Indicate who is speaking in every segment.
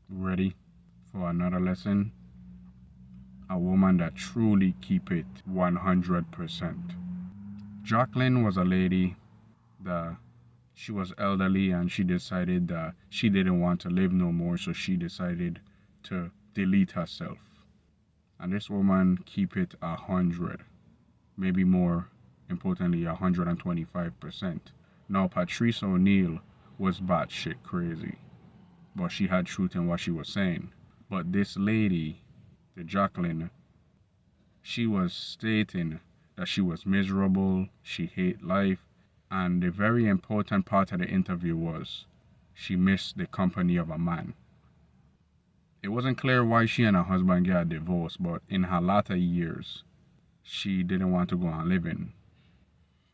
Speaker 1: Ready for another lesson? A woman that truly keep it 100%. Jacqueline was a lady that she was elderly and she decided that she didn't want to live no more, so she decided to delete herself. And this woman keep it 100, maybe more importantly 125%. Now Patrice O'Neal was batshit crazy, but she had truth in what she was saying. But this lady, the Jacqueline, she was stating that she was miserable, she hate life, and the very important part of the interview was she missed the company of a man. It wasn't clear why she and her husband got divorced, but in her latter years, she didn't want to go on living.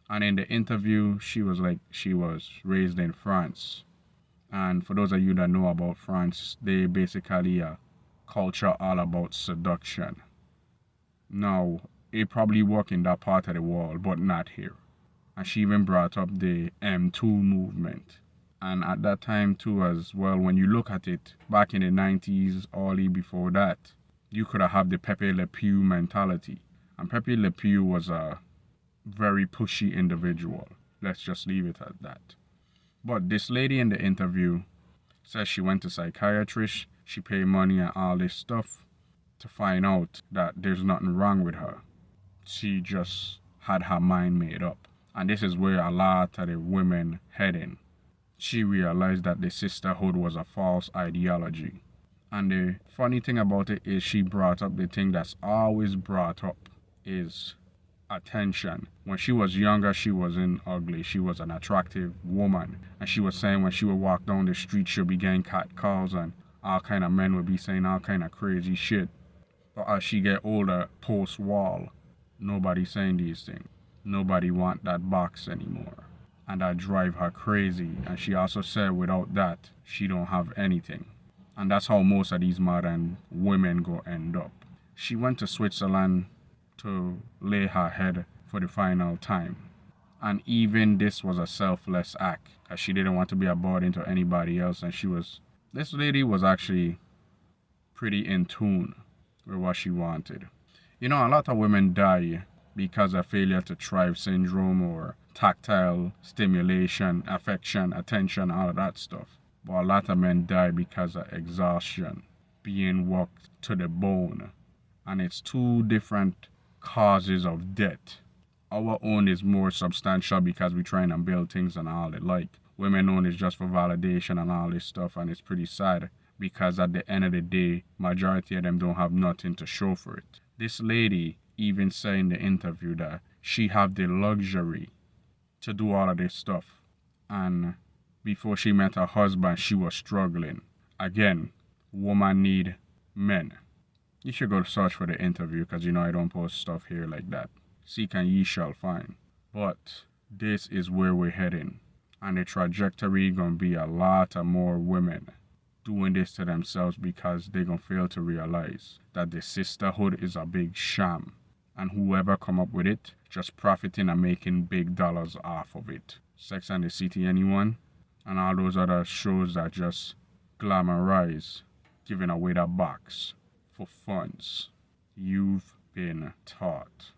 Speaker 1: And in the interview, she was like she was raised in France. And for those of you that know about France, they basically a culture all about seduction. Now, it probably work in that part of the world, but not here. And she even brought up the M2 movement. And at that time too as well, when you look at it, back in the 90s, early before that, you could have the Pepe Le Pew mentality. And Pepe Le Pew was a very pushy individual. Let's just leave it at that. But this lady in the interview says she went to psychiatrist, she paid money and all this stuff to find out that there's nothing wrong with her. She just had her mind made up. And this is where a lot of the women heading. She realized that the sisterhood was a false ideology. And the funny thing about it is she brought up the thing that's always brought up is attention. When she was younger, she wasn't ugly. She was an attractive woman. And she was saying when she would walk down the street, she'll be getting cat calls and all kind of men would be saying all kind of crazy shit. But as she get older, post-wall, nobody saying these things. Nobody want that box anymore. And that drive her crazy. And she also said without that, she don't have anything. And that's how most of these modern women go end up. She went to Switzerland to lay her head for the final time. And even this was a selfless act, as she didn't want to be a burden to anybody else. And this lady was actually pretty in tune with what she wanted. You know, a lot of women die because of failure to thrive syndrome or tactile stimulation, affection, attention, all of that stuff. But a lot of men die because of exhaustion, being worked to the bone. And it's two different causes of death. Our own is more substantial because we're trying to build things and all it like. Women own is just for validation and all this stuff, and it's pretty sad because at the end of the day, majority of them don't have nothing to show for it. This lady even said in the interview that she have the luxury to do all of this stuff. And before she met her husband, she was struggling. Again, woman need men. You should go search for the interview because you know I don't post stuff here like that. Seek and ye shall find. But this is where we're heading. And the trajectory gonna be a lot of more women doing this to themselves because they gonna fail to realize that the sisterhood is a big sham. And whoever come up with it, just profiting and making big dollars off of it. Sex and the City, anyone? And all those other shows that just glamorize giving away that box for funds. You've been taught.